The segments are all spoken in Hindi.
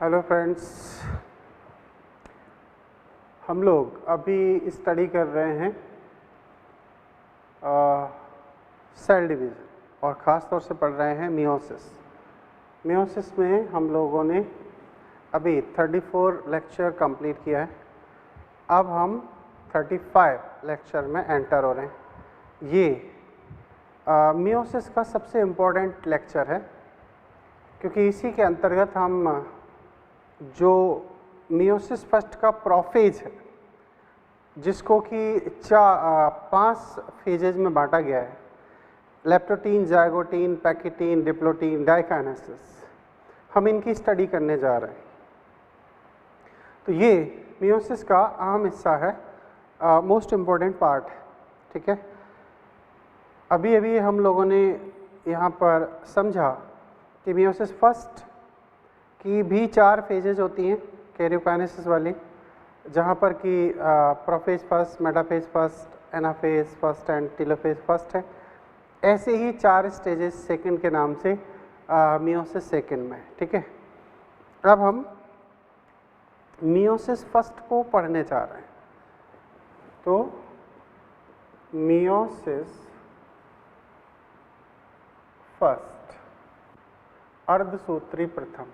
हेलो फ्रेंड्स, हम लोग अभी स्टडी कर रहे हैं सेल डिवीज़न और ख़ास तौर से पढ़ रहे हैं मियोसिस। मियोसिस में हम लोगों ने अभी 34 लेक्चर कंप्लीट किया है। अब हम 35 लेक्चर में एंटर हो रहे हैं। ये मियोसिस का सबसे इम्पोर्टेंट लेक्चर है क्योंकि इसी के अंतर्गत हम जो मियोसिस फर्स्ट का प्रोफेज है, जिसको कि 5 फेजेज में बांटा गया है, लेप्टोटीन, जाइगोटीन, पैकिटीन, डिप्लोटीन, डाइकाइनेसिस, हम इनकी स्टडी करने जा रहे हैं। तो ये मियोसिस का अहम हिस्सा है, मोस्ट इम्पोर्टेंट पार्ट है। ठीक है, अभी अभी हम लोगों ने यहाँ पर समझा कि मियोसिस फर्स्ट की भी 4 फेजेज होती हैं कैरियोकाइनेसिस वाली, जहाँ पर कि prophase first, metaphase first, anaphase first and telophase first है। ऐसे ही 4 स्टेजेस सेकंड के नाम से मियोसिस सेकंड में। ठीक है, अब हम मियोसिस फर्स्ट को पढ़ने जा रहे हैं। तो मियोसिस फर्स्ट, अर्धसूत्री प्रथम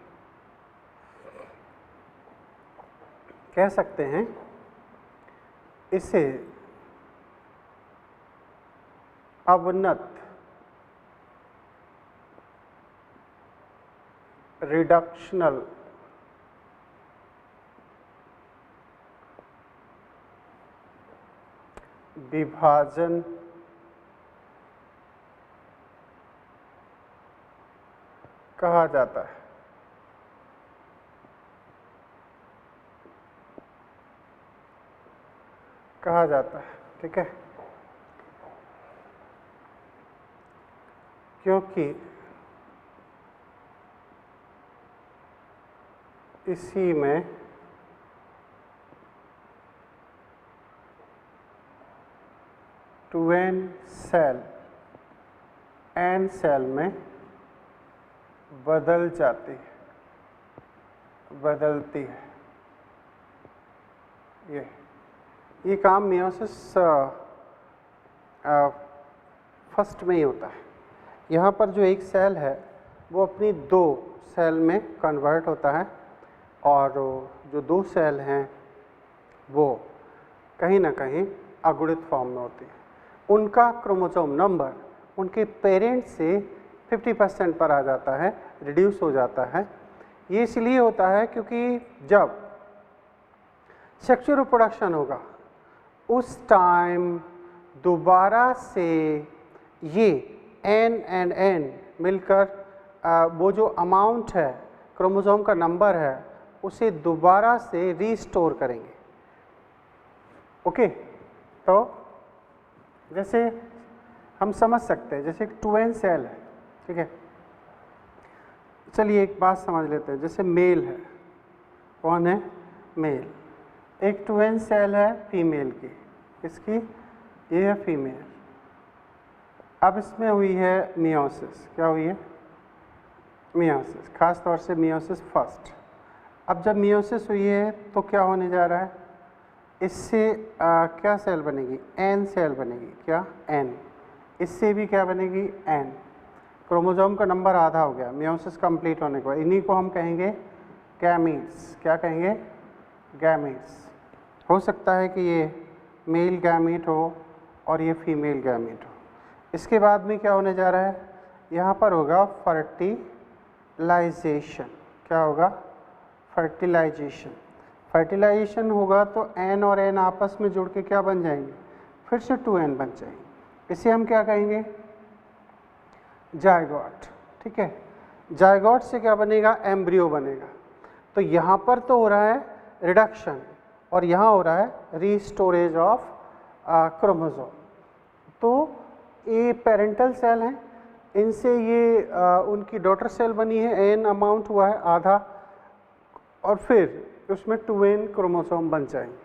कह सकते हैं। इसे अवनत रिडक्शनल विभाजन कहा जाता है। ठीक है, क्योंकि इसी में two n cell n cell में बदलती है। ये काम मियोसिस फर्स्ट में ही होता है। यहाँ पर जो एक सेल है वो अपनी 2 सेल में कन्वर्ट होता है, और जो 2 सेल हैं वो कहीं ना कहीं अगुणित फॉर्म में होती है। उनका क्रोमोसोम नंबर उनके पेरेंट से 50% पर आ जाता है, रिड्यूस हो जाता है। ये इसलिए होता है क्योंकि जब सेक्सुअल रिप्रोडक्शन होगा उस टाइम दोबारा से ये एन एंड एन मिलकर वो जो अमाउंट है, क्रोमोसोम का नंबर है, उसे दोबारा से रीस्टोर करेंगे। ओके, तो जैसे हम समझ सकते हैं, जैसे एक 2n सेल है। ठीक है, चलिए एक बात समझ लेते हैं। जैसे मेल है, कौन है? मेल। एक 2n सेल है फीमेल की, इसकी ये है फीमेल। अब इसमें हुई है मियोसिस। क्या हुई है? मियोसिस, खास तौर से मियोसिस फर्स्ट। अब जब मियोसिस हुई है तो क्या होने जा रहा है? इससे क्या सेल बनेगी? एन सेल बनेगी। क्या? एन। इससे भी क्या बनेगी? एन। क्रोमोसोम का नंबर आधा हो गया मियोसिस कंप्लीट होने के बाद। इन्हीं को हम कहेंगे गैमीट्स। क्या कहेंगे? गैमीट्स। हो सकता है कि ये मेल गैमीट हो और ये फीमेल गैमीट हो। इसके बाद में क्या होने जा रहा है? यहाँ पर होगा फर्टिलाइजेशन। क्या होगा? फर्टिलाइजेशन। फर्टिलाइजेशन होगा तो एन और एन आपस में जुड़ के क्या बन जाएंगे? फिर से 2n बन जाएंगे। इसे हम क्या कहेंगे? जायगोट। ठीक है, जायगोट से क्या बनेगा? एम्ब्रियो बनेगा। तो यहाँ पर तो हो रहा है रिडक्शन और यहाँ हो रहा है रीस्टोरेज ऑफ क्रोमोसोम। तो ये पेरेंटल सेल हैं, इनसे ये उनकी डॉटर सेल बनी है, एन अमाउंट हुआ है आधा, और फिर उसमें 2n क्रोमोसोम बन जाएंगे।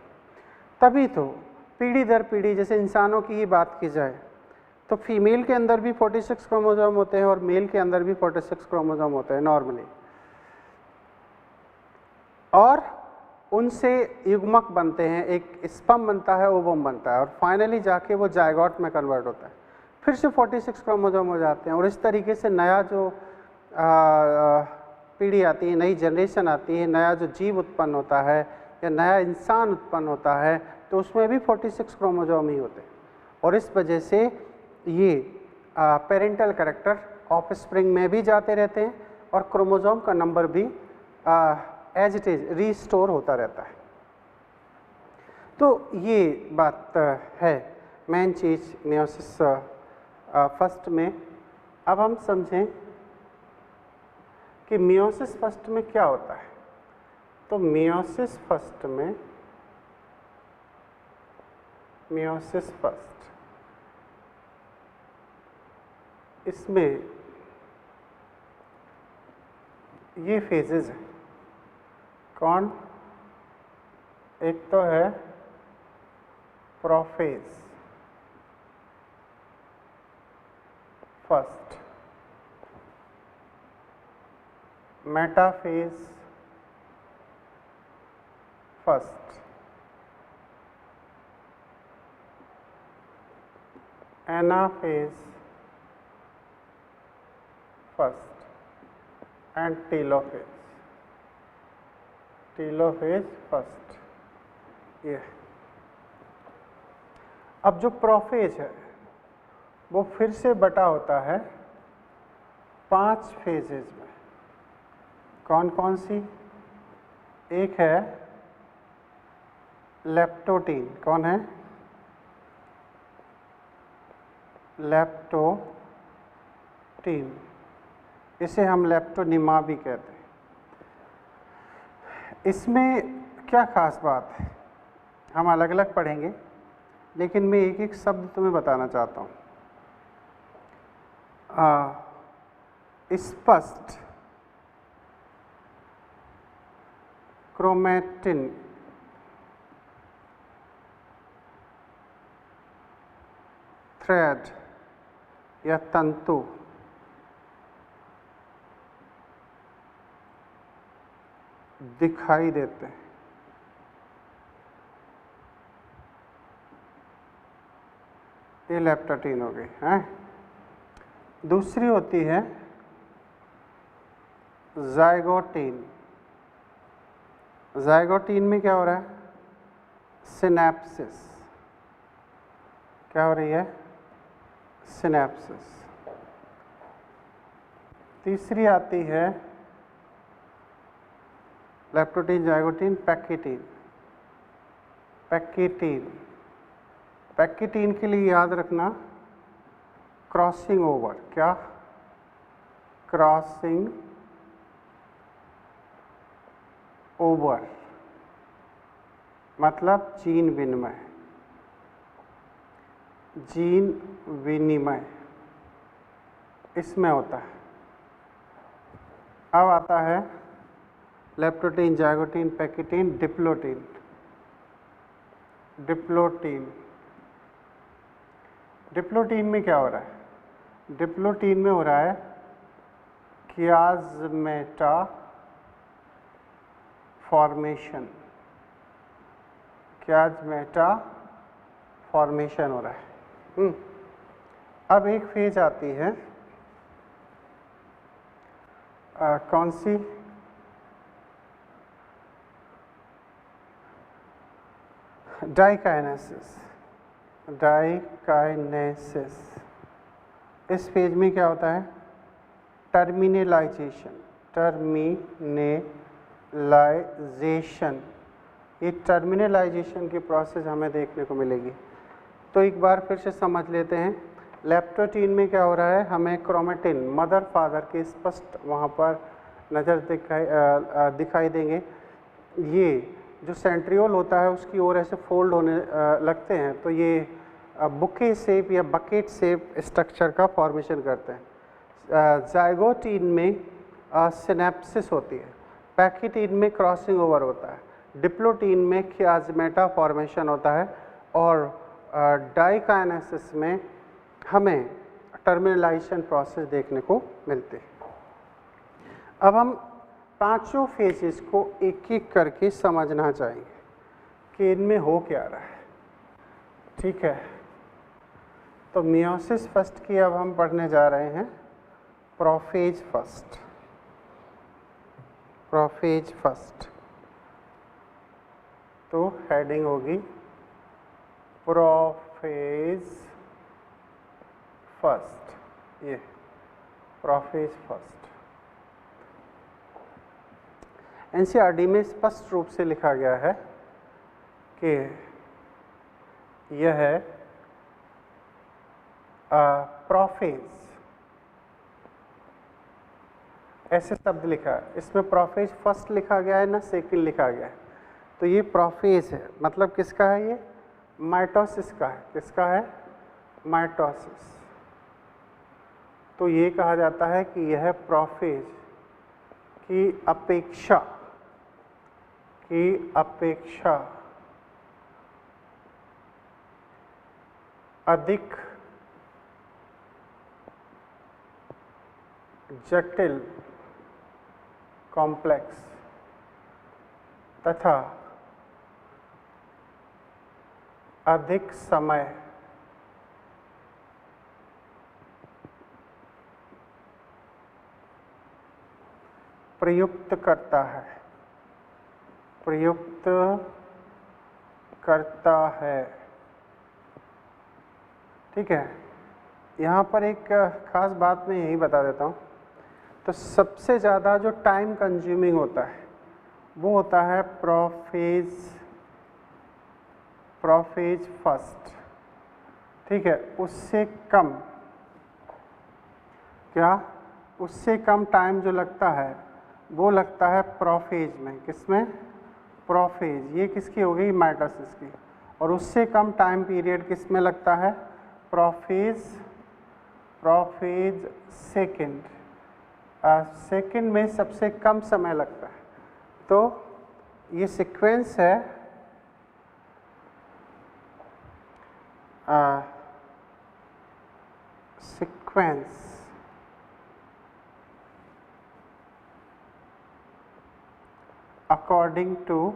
तभी तो पीढ़ी दर पीढ़ी, जैसे इंसानों की ही बात की जाए तो फीमेल के अंदर भी 46 क्रोमोसोम होते हैं और मेल के अंदर भी 46 क्रोमोसोम होते हैं नॉर्मली। और उनसे युग्मक बनते हैं, एक स्पर्म बनता है, ओवम बनता है और फाइनली जाके वो जायगोट में कन्वर्ट होता है। फिर से 46 क्रोमोसोम हो जाते हैं और इस तरीके से नया जो पीढ़ी आती है, नई जनरेशन आती है, नया जो जीव उत्पन्न होता है या नया इंसान उत्पन्न होता है, तो उसमें भी 46 क्रोमोसोम ही होते हैं और इस वजह से ये पेरेंटल कैरेक्टर ऑफ स्प्रिंग में भी जाते रहते हैं और क्रोमोसोम का नंबर भी एज इट इज रीस्टोर होता रहता है। तो ये बात है मेन चीज़ मियोसिस फर्स्ट में। अब हम समझें कि मियोसिस फर्स्ट में क्या होता है। तो मियोसिस फर्स्ट में, मियोसिस फर्स्ट, इसमें ये फेजेस हैं। कौन? एक तो है prophase first, metaphase first, anaphase first and telophase, telophase first. ये अब जो प्रोफेज है वो फिर से बटा होता है 5 फेजेज में। कौन कौन सी? एक है लेप्टोटीन। कौन है? लेप्टोटीन। इसे हम लेप्टोनिमा भी कहते हैं। इसमें क्या खास बात है, हम अलग अलग पढ़ेंगे, लेकिन मैं एक एक शब्द तुम्हें बताना चाहता हूँ। स्पष्ट क्रोमैटिन थ्रेड या तंतु दिखाई देते हैं। ये लेप्टोटीन हो गई है। दूसरी होती है जाइगोटीन। जाइगोटीन में क्या हो रहा है? सिनैप्सिस। क्या हो रही है? सिनैप्सिस। तीसरी आती है लेप्टोटीन, जाइगोटीन, पैक्सीटीन। पैक्सीटीन, पैक्सीटीन के लिए याद रखना क्रॉसिंग ओवर। क्या? क्रॉसिंग ओवर मतलब जीन विनिमय, जीन विनिमय इसमें होता है। अब आता है leptotene, zygotene, pachytene, diplotene. Diplotene, diplotene में क्या हो रहा है? डिप्लोटीन में हो रहा है कियाज़मेटा फॉर्मेशन। कियाज़मेटा फॉर्मेशन हो रहा है। अब एक फेज आती है कौन सी? डाइकाइनेसिस। डाइकाइनेसिस। इस फेज में क्या होता है? टर्मिनलाइजेशन। टर्मिनलाइजेशन, ये टर्मिनलाइजेशन की प्रोसेस हमें देखने को मिलेगी। तो एक बार फिर से समझ लेते हैं। लेप्टोटीन में क्या हो रहा है? हमें क्रोमेटिन मदर फादर के स्पष्ट वहाँ पर नज़र दिखाई देंगे। ये जो सेंट्रियोल होता है उसकी ओर ऐसे फोल्ड होने लगते हैं, तो ये बुके शेप या बकेट शेप स्ट्रक्चर का फॉर्मेशन करते हैं। जाइगोटीन में सिनैप्सिस होती है, पैक्सीटीन में क्रॉसिंग ओवर होता है, डिप्लोटीन में कियाज़मेटा फॉर्मेशन होता है और डाइकाइनेसिस में हमें टर्मिनलाइजेशन प्रोसेस देखने को मिलते हैं। अब हम पांचों फेजेस को एक एक करके समझना चाहिए कि इनमें हो क्या रहा है। ठीक है, तो मियोसिस फर्स्ट की अब हम पढ़ने जा रहे हैं प्रोफेज फर्स्ट। प्रोफेज फर्स्ट, तो हेडिंग होगी प्रोफेज फर्स्ट, ये प्रोफेज फर्स्ट। एनसीईआरटी में स्पष्ट रूप से लिखा गया है कि यह है प्रोफेज, ऐसे शब्द लिखा है, इसमें प्रोफेज फर्स्ट लिखा गया है ना सेकंड लिखा गया है। तो ये प्रोफेज है, मतलब किसका है, ये माइटोसिस का है। किसका है, माइटोसिस। तो ये कहा जाता है कि यह प्रोफेज की अपेक्षा अधिक जटिल, कॉम्प्लेक्स तथा अधिक समय प्रयुक्त करता है। ठीक है, यहाँ पर एक खास बात मैं यही बता देता हूँ। तो सबसे ज़्यादा जो टाइम कंज्यूमिंग होता है वो होता है प्रोफेज फर्स्ट। ठीक है, उससे कम टाइम जो लगता है वो लगता है प्रोफेज में। किसमें, प्रोफेज, ये किसकी हो गई, माइटोसिस की। और उससे कम टाइम पीरियड किस में लगता है, प्रोफेज सेकंड। सेकंड में सबसे कम समय लगता है। तो ये सीक्वेंस है sequence according to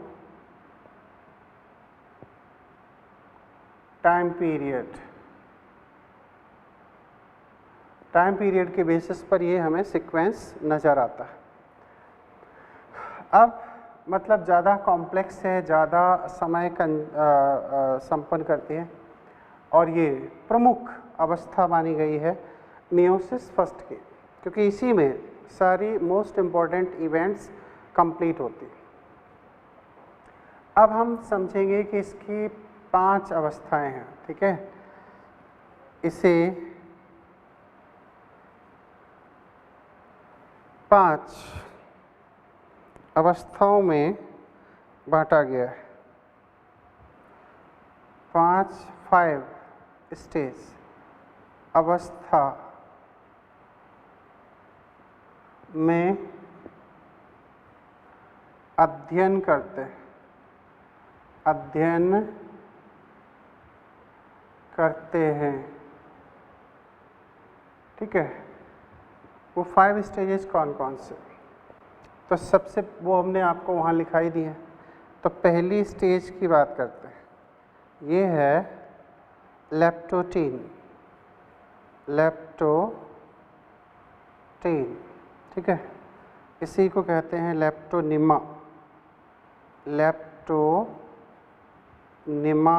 time period के बेसिस पर ये हमें सीक्वेंस नज़र आता है। अब मतलब ज़्यादा कॉम्प्लेक्स है, ज़्यादा समय संपन्न करती है और ये प्रमुख अवस्था मानी गई है मियोसिस फर्स्ट की, क्योंकि इसी में सारी मोस्ट इम्पॉर्टेंट इवेंट्स कंप्लीट होती। अब हम समझेंगे कि इसकी 5 अवस्थाएं हैं। ठीक है, इसे 5 अवस्थाओं में बांटा गया है। 5 स्टेज, अवस्था में अध्ययन करते हैं। ठीक है, वो 5 स्टेजेस कौन कौन से, तो सबसे वो हमने आपको वहाँ लिखाई दी है। तो पहली स्टेज की बात करते हैं, ये है लेप्टोटीन। ठीक है, इसी को कहते हैं लेप्टोनिमा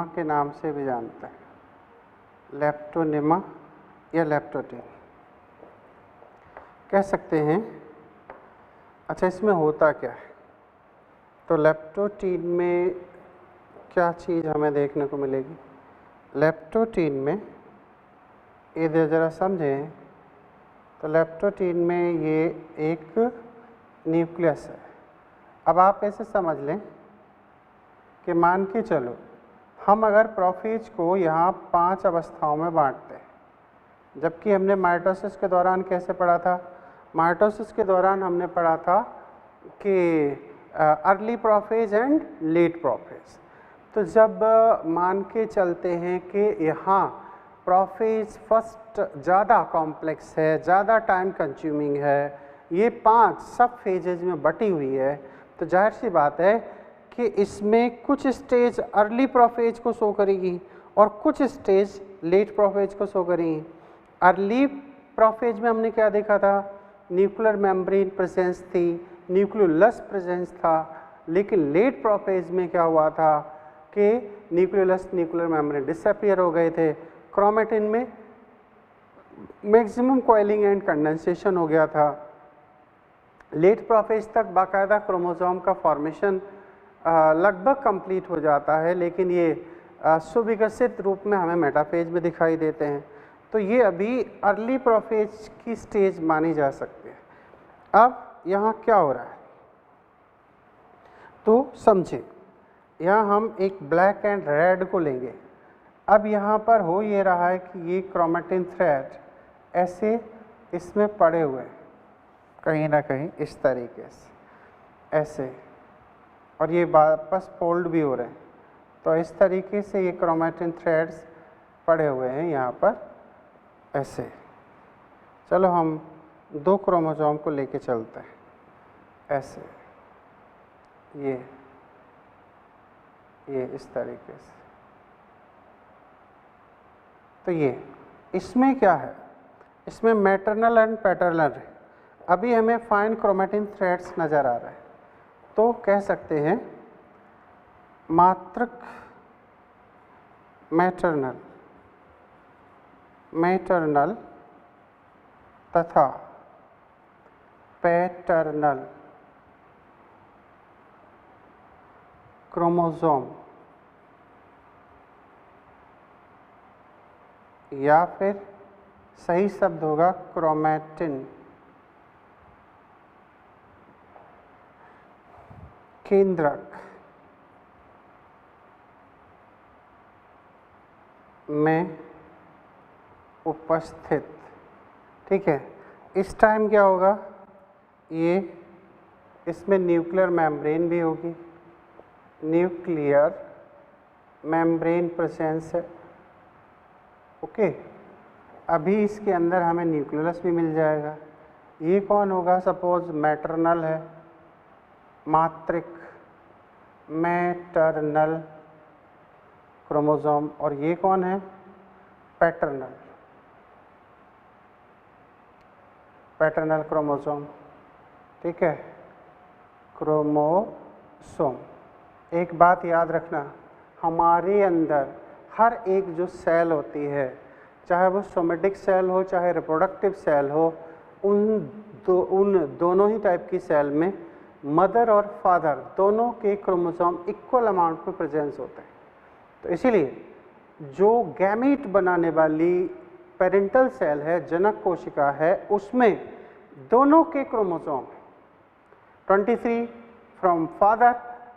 के नाम से भी जानते हैं, लेप्टोनिमा या लेप्टोटीन कह सकते हैं। अच्छा, इसमें होता क्या है, तो लेप्टोटीन में क्या चीज़ हमें देखने को मिलेगी। लेप्टोटीन में इधर ज़रा समझें, तो लेप्टोटीन में ये एक न्यूक्लियस है। अब आप ऐसे समझ लें कि मान के चलो हम अगर प्रोफेज को यहाँ 5 अवस्थाओं में बांटते हैं, जबकि हमने माइटोसिस के दौरान कैसे पढ़ा था, माइटोसिस के दौरान हमने पढ़ा था कि early prophase and let prophase. तो जब मान के चलते हैं कि यहाँ प्रोफेज फर्स्ट ज़्यादा कॉम्प्लेक्स है, ज़्यादा टाइम कंज्यूमिंग है, ये 5 सब फेजेज में बटी हुई है, तो जाहिर सी बात है कि इसमें कुछ स्टेज अर्ली प्रोफेज को शो करेगी और कुछ स्टेज लेट प्रोफेज को शो करेंगी। अर्ली प्रोफेज में हमने क्या देखा था, न्यूक्लियर मेम्ब्रेन प्रेजेंस थी, न्यूक्लियोलस प्रेजेंस था, लेकिन लेट प्रोफेज में क्या हुआ था कि न्यूक्लियोलस न्यूक्लियर मेम्ब्रेन डिसअपीयर हो गए थे, क्रोमेटिन में मैक्सिमम कॉइलिंग एंड कंडेंसेशन हो गया था। लेट प्रोफेज तक बाकायदा क्रोमोसोम का फॉर्मेशन लगभग कंप्लीट हो जाता है, लेकिन ये सुविकसित रूप में हमें मेटाफेज में दिखाई देते हैं। तो ये अभी अर्ली प्रोफेज की स्टेज मानी जा सकती है। अब यहाँ क्या हो रहा है तो समझें, यहाँ हम एक ब्लैक एंड रेड को लेंगे। अब यहाँ पर हो ये रहा है कि ये क्रोमेटिन थ्रेड ऐसे इसमें पड़े हुए हैं कहीं ना कहीं इस तरीके से ऐसे, और ये वापस फोल्ड भी हो रहे हैं। तो इस तरीके से ये क्रोमेटिन थ्रेड्स पड़े हुए हैं यहाँ पर ऐसे। चलो हम 2 क्रोमोसोम को लेके चलते हैं ऐसे, ये इस तरीके से। तो ये इसमें क्या है, इसमें मैटरनल एंड पैटर्नल है। अभी हमें फाइन क्रोमेटिन थ्रेड्स नज़र आ रहे हैं, तो कह सकते हैं मातृक मैटरनल तथा पैटर्नल क्रोमोसोम, या फिर सही शब्द होगा क्रोमैटिन केंद्रक में उपस्थित। ठीक है, इस टाइम क्या होगा, ये इसमें न्यूक्लियर मेम्ब्रेन भी होगी, न्यूक्लियर मेम्ब्रेन प्रेजेंस है। ओके, अभी इसके अंदर हमें न्यूक्लियस भी मिल जाएगा। ये कौन होगा, सपोज मैटरनल है, मातृक मैटरनल क्रोमोसोम, और ये कौन है, पैटर्नल क्रोमोसोम। ठीक है, क्रोमोसोम। एक बात याद रखना, हमारे अंदर हर एक जो सेल होती है, चाहे वो सोमेटिक सेल हो चाहे रिप्रोडक्टिव सेल हो, उन दोनों ही टाइप की सेल में मदर और फादर दोनों के क्रोमोसोम इक्वल अमाउंट में प्रेजेंस होते हैं। तो इसीलिए जो गैमीट बनाने वाली पेरेंटल सेल है, जनक कोशिका है, उसमें दोनों के chromosome 23 from father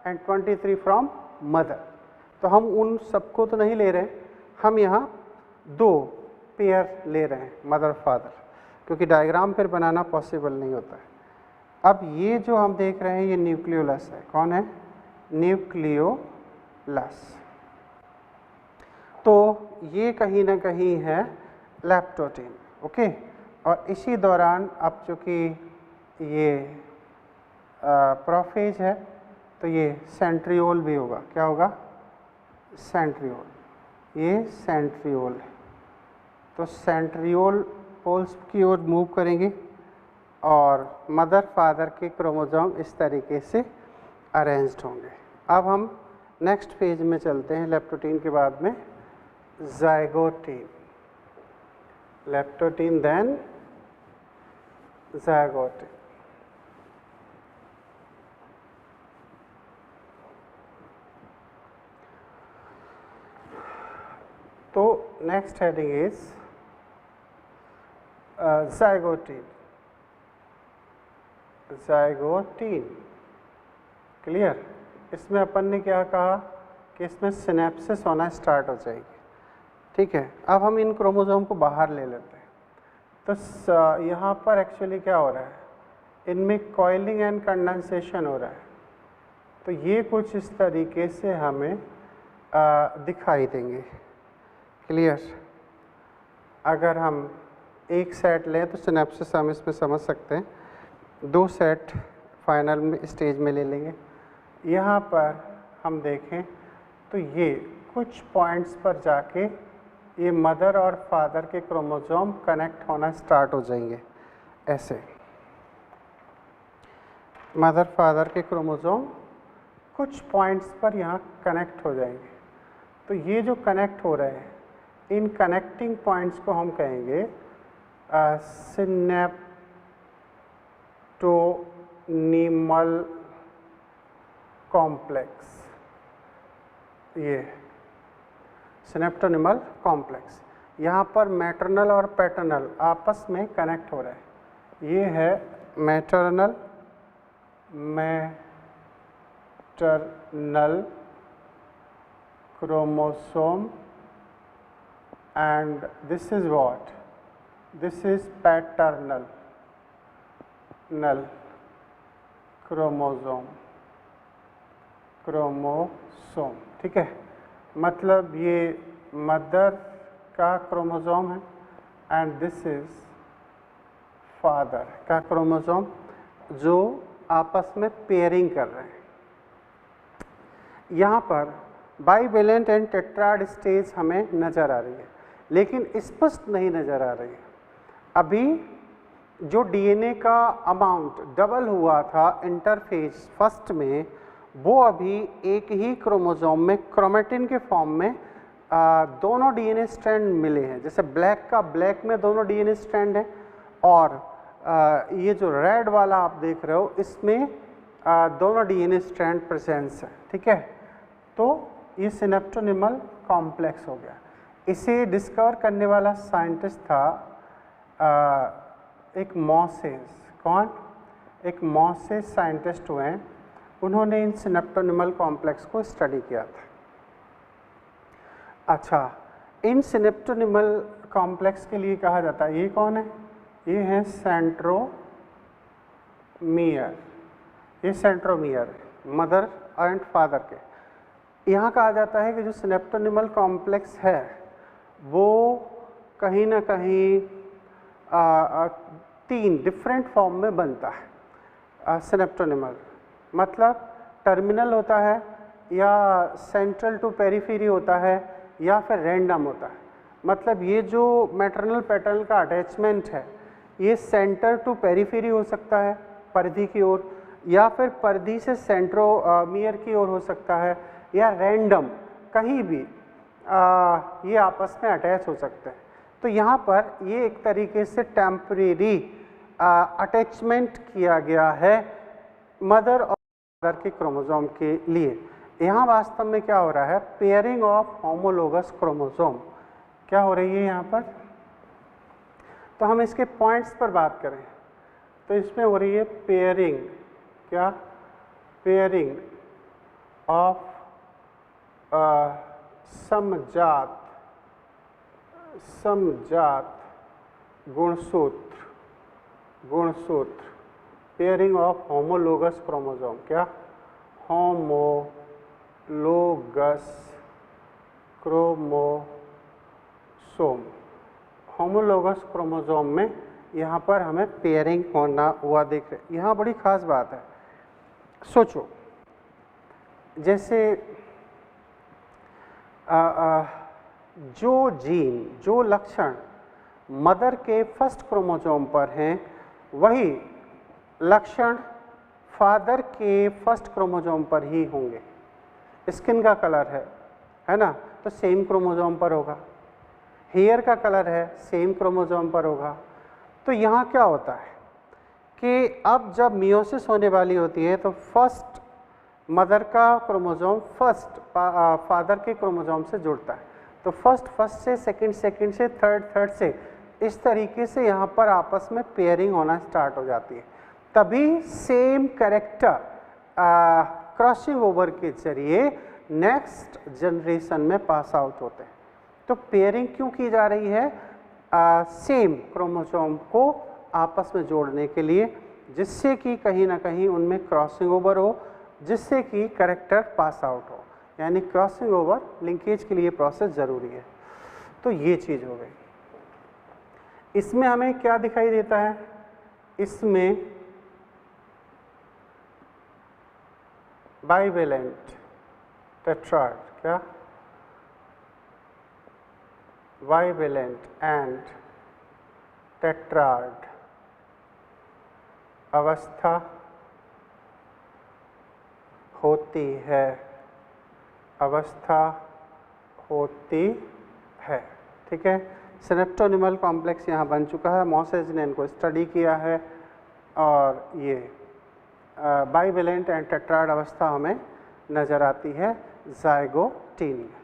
and 23 from mother. तो हम उन सबको तो नहीं ले रहे, हम यहाँ 2 पेयर ले रहे हैं, मदर फादर, क्योंकि डायग्राम फिर बनाना पॉसिबल नहीं होता है। अब ये जो हम देख रहे हैं ये न्यूक्लियोलस है, कौन है, न्यूक्लियोलस। तो ये कहीं ना कहीं है लैप्टोटीन। ओके, और इसी दौरान अब चूँकि ये प्रोफेज है तो ये सेंट्रियोल भी होगा। क्या होगा, सेंट्रियोल, ये सेंट्रियोल है। तो सेंट्रियोल पोल्स की ओर मूव करेंगे और मदर फादर के क्रोमोसोम इस तरीके से अरेंज्ड होंगे। अब हम नेक्स्ट फेज में चलते हैं, लेप्टोटीन के बाद में ज़ाइगोटीन, लेप्टोटीन देन ज़ाइगोटीन। तो next heading is zygotene. Zygotene clear. इसमें अपन ने क्या कहा कि इसमें सिनेप्सिस होना स्टार्ट हो जाएगी। ठीक है, अब हम इन क्रोमोसोम को बाहर ले लेते हैं। तो यहाँ पर एक्चुअली क्या हो रहा है, इनमें कॉइलिंग एंड कंडेंसेशन हो रहा है। तो ये कुछ इस तरीके से हमें दिखाई देंगे। क्लियर। अगर हम एक सेट लें तो सिनेप्सिस हम इसमें समझ सकते हैं दो सेट फाइनल में स्टेज में ले लेंगे। यहाँ पर हम देखें तो ये कुछ पॉइंट्स पर जाके ये मदर और फादर के क्रोमोसोम कनेक्ट होना स्टार्ट हो जाएंगे। ऐसे मदर फादर के क्रोमोसोम कुछ पॉइंट्स पर यहाँ कनेक्ट हो जाएंगे। तो ये जो कनेक्ट हो रहे हैं, इन कनेक्टिंग पॉइंट्स को हम कहेंगे सिनेप्टोनिमल कॉम्प्लेक्स। ये सिनेप्टोनिमल कॉम्प्लेक्स, यहाँ पर मैटरनल और पैटर्नल आपस में कनेक्ट हो रहे हैं। ये है maternal chromosome and this is what? This is paternal chromosome। ठीक है, मतलब ये मदर का क्रोमोसोम है एंड दिस इज फादर का क्रोमोसोम, जो आपस में पेयरिंग कर रहे हैं। यहाँ पर बाइवेलेंट एंड टेट्राड स्टेज हमें नज़र आ रही है, लेकिन स्पष्ट नहीं नज़र आ रही है। अभी जो डीएनए का अमाउंट डबल हुआ था इंटरफेज फर्स्ट में, वो अभी एक ही क्रोमोसोम में क्रोमेटिन के फॉर्म में दोनों डीएनए स्ट्रैंड मिले हैं। जैसे ब्लैक का ब्लैक में दोनों डीएनए स्ट्रैंड हैं, और ये जो रेड वाला आप देख रहे हो इसमें दोनों डीएनए स्ट्रैंड प्रेजेंस है। ठीक है, तो ये सिनेप्टोनिमल कॉम्प्लेक्स हो गया। इसे डिस्कवर करने वाला साइंटिस्ट था एक मॉसेस। कौन? एक मॉसेस साइंटिस्ट हुए हैं, उन्होंने इन सिनेप्टोनिमल कॉम्प्लेक्स को स्टडी किया था। अच्छा, इन सिनेप्टोनिमल कॉम्प्लेक्स के लिए कहा जाता है, ये कौन है? ये है सेंट्रोमियर। ये सेंट्रोमियर है मदर एंड फादर के। यहाँ कहा जाता है कि जो सिनेप्टोनिमल कॉम्प्लेक्स है वो कहीं ना कहीं तीन डिफरेंट फॉर्म में बनता है। सिनेप्टोनिमल मतलब टर्मिनल होता है, या सेंट्रल टू पेरिफेरी होता है, या फिर रैंडम होता है। मतलब ये जो मैटरनल पैटर्नल का अटैचमेंट है, ये सेंटर टू पेरिफेरी हो सकता है परिधि की ओर, या फिर परिधि से सेंट्रोमियर की ओर हो सकता है, या रैंडम कहीं भी ये आपस में अटैच हो सकते हैं। तो यहाँ पर ये एक तरीके से टेम्परेरी अटैचमेंट किया गया है मदर और फादर के क्रोमोसोम के लिए। यहाँ वास्तव में क्या हो रहा है? पेयरिंग ऑफ होमोलोगस क्रोमोसोम क्या हो रही है यहाँ पर। तो हम इसके पॉइंट्स पर बात करें तो इसमें हो रही है पेयरिंग। क्या? पेयरिंग ऑफ समजात गुणसूत्र पेयरिंग ऑफ होमोलोगस क्रोमोसोम। क्या? Homologous chromosome. होमोलोगस क्रोमोसोम में यहाँ पर हमें पेयरिंग होना हुआ देख रहे। यहाँ बड़ी खास बात है, सोचो जैसे जो जीन, जो लक्षण मदर के फर्स्ट क्रोमोसोम पर हैं, वही लक्षण फादर के फर्स्ट क्रोमोसोम पर ही होंगे। स्किन का कलर है ना, तो सेम क्रोमोसोम पर होगा। हेयर का कलर है, सेम क्रोमोसोम पर होगा। तो यहाँ क्या होता है कि अब जब मियोसिस होने वाली होती है तो फर्स्ट मदर का क्रोमोसोम फर्स्ट फादर के क्रोमोसोम से जुड़ता है। तो फर्स्ट से, सेकंड से, थर्ड से, इस तरीके से यहाँ पर आपस में पेयरिंग होना स्टार्ट हो जाती है। तभी सेम कैरेक्टर क्रॉसिंग ओवर के जरिए नेक्स्ट जनरेशन में पास आउट होते हैं। तो पेयरिंग क्यों की जा रही है? सेम क्रोमोसोम को आपस में जोड़ने के लिए, जिससे कि कहीं ना कहीं उनमें क्रॉसिंग ओवर हो, जिससे कि कैरेक्टर पास आउट हो। यानी क्रॉसिंग ओवर लिंकेज के लिए प्रोसेस ज़रूरी है। तो ये चीज़ हो गई। इसमें हमें क्या दिखाई देता है? इसमें बाइवेलेंट टेट्राड, क्या बाइवेलेंट एंड टेट्राड अवस्था होती है, अवस्था होती है। ठीक है, सिनेप्टोनिमल कॉम्प्लेक्स यहाँ बन चुका है, मॉसेज ने इनको स्टडी किया है और ये बाइवेलेंट एंड टेट्राड अवस्था हमें नज़र आती है ज़ाइगोटीन में।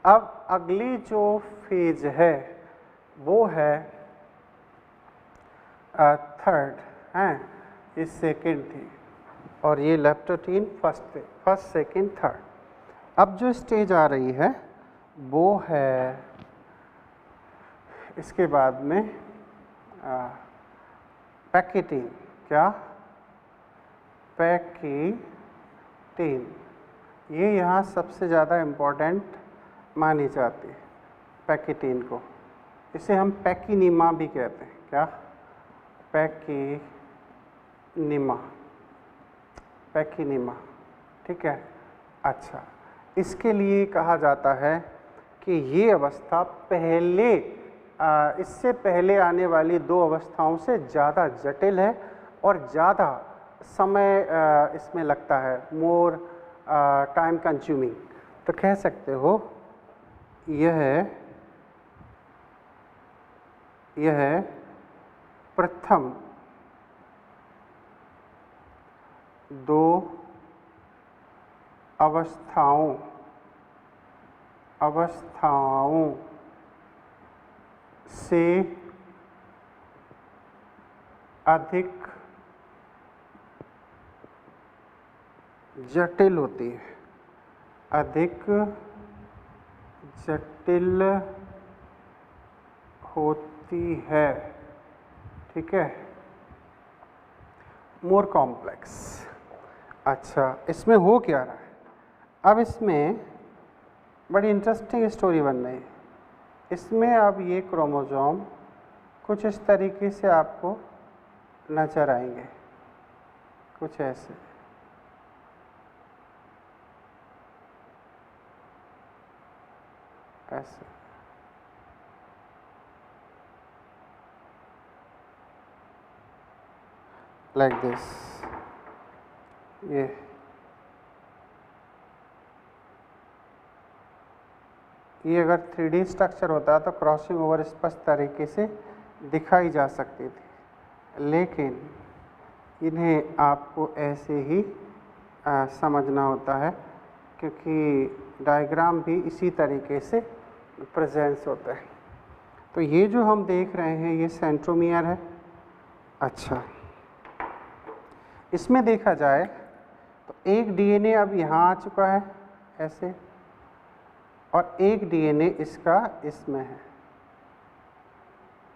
अब अगली जो फेज है वो है थर्ड है, ये सेकेंड थी और ये लेप्टोटीन फर्स्ट सेकेंड थर्ड। अब जो स्टेज आ रही है वो है इसके बाद में पैकेटीन, क्या पैकेटीन, ये यहाँ सबसे ज़्यादा इम्पोर्टेंट मानी जाती है पैकेटीन को। इसे हम पैकीनीमा भी कहते हैं, क्या पैकीनीमा, पैकीनीमा। ठीक है, अच्छा, इसके लिए कहा जाता है कि ये अवस्था पहले इससे पहले आने वाली दो अवस्थाओं से ज़्यादा जटिल है और ज़्यादा समय इसमें लगता है, मोर टाइम कंज्यूमिंग। तो कह सकते हो यह प्रथम दो अवस्थाओं से अधिक जटिल होती है, अधिक जटिल होती है। ठीक है, मोर कॉम्प्लेक्स। अच्छा, इसमें हो क्या रहा है? अब इसमें बड़ी इंटरेस्टिंग स्टोरी बन रही है। इसमें अब ये क्रोमोसोम कुछ इस तरीके से आपको नजर आएंगे, कुछ ऐसे। ऐसे लाइक दिस। ये अगर 3D स्ट्रक्चर होता तो क्रॉसिंग ओवर स्पष्ट तरीके से दिखाई जा सकती थी, लेकिन इन्हें आपको ऐसे ही समझना होता है क्योंकि डायग्राम भी इसी तरीके से प्रेजेंस होता है। तो ये जो हम देख रहे हैं ये सेंट्रोमियर है। अच्छा, इसमें देखा जाए तो एक डीएनए अब यहाँ आ चुका है ऐसे, और एक डीएनए इसका इसमें है।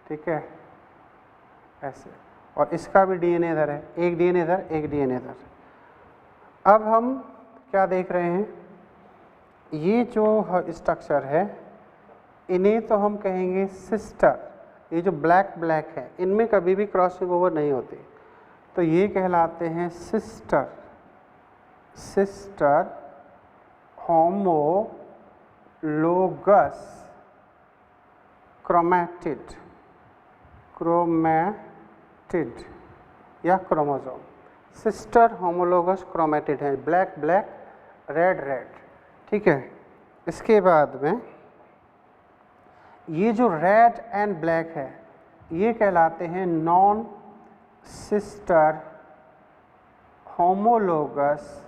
ठीक है, ऐसे, और इसका भी डीएनए इधर है, एक डीएनए इधर, एक डीएनए इधर। अब हम क्या देख रहे हैं, ये जो स्ट्रक्चर है इन्हें तो हम कहेंगे सिस्टर। ये जो ब्लैक ब्लैक है इनमें कभी भी क्रॉसिंग ओवर नहीं होती, तो ये कहलाते हैं sister, sister homologous chromatid, chromatid या क्रोमोसोम। सिस्टर होमोलोगस क्रोमैटिड है, ब्लैक ब्लैक, रेड रेड। ठीक है, इसके बाद में ये जो रेड एंड ब्लैक है ये कहलाते हैं non sister homologous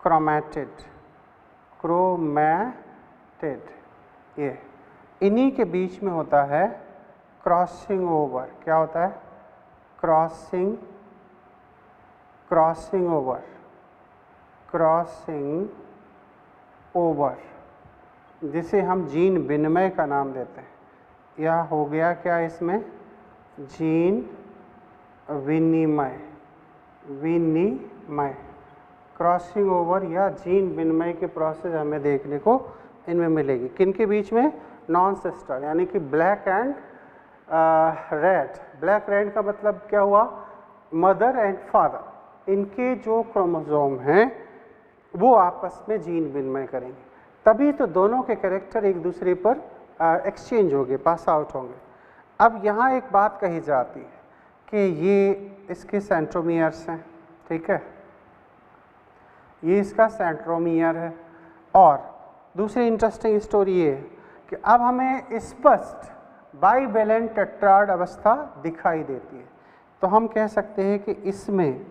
chromatid, chromatid. ये इन्हीं के बीच में होता है क्रॉसिंग ओवर। क्या होता है? क्रॉसिंग ओवर, जिसे हम जीन विनिमय का नाम देते हैं। यह हो गया क्या इसमें? जीन विनिमय, क्रॉसिंग ओवर या जीन विनिमय के प्रोसेस हमें देखने को इनमें मिलेगी। किन के बीच में? नॉन सिस्टर, यानी कि black and red. Black red का मतलब क्या हुआ? मदर एंड फादर, इनके जो क्रोमोसोम हैं वो आपस में जीन विनिमय करेंगे, तभी तो दोनों के कैरेक्टर एक दूसरे पर एक्सचेंज होंगे, पास आउट होंगे। अब यहाँ एक बात कही जाती है कि ये इसके सेंट्रोमियर्स हैं, ठीक है, ये इसका सेंट्रोमियर है। और दूसरी इंटरेस्टिंग स्टोरी ये है कि अब हमें स्पष्ट बाइवेलेंट टेट्राड अवस्था दिखाई देती है, तो हम कह सकते हैं कि इसमें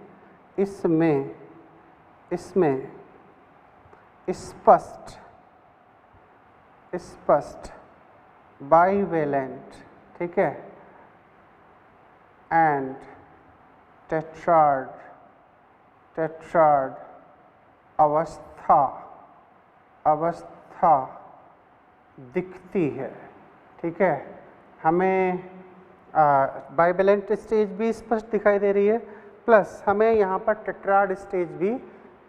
स्पष्ट बाइवेलेंट, ठीक है, एंड टेट्राड अवस्था दिखती है, ठीक है। हमें बाइवेलेंट स्टेज भी स्पष्ट दिखाई दे रही है, प्लस हमें यहाँ पर टेट्राड स्टेज भी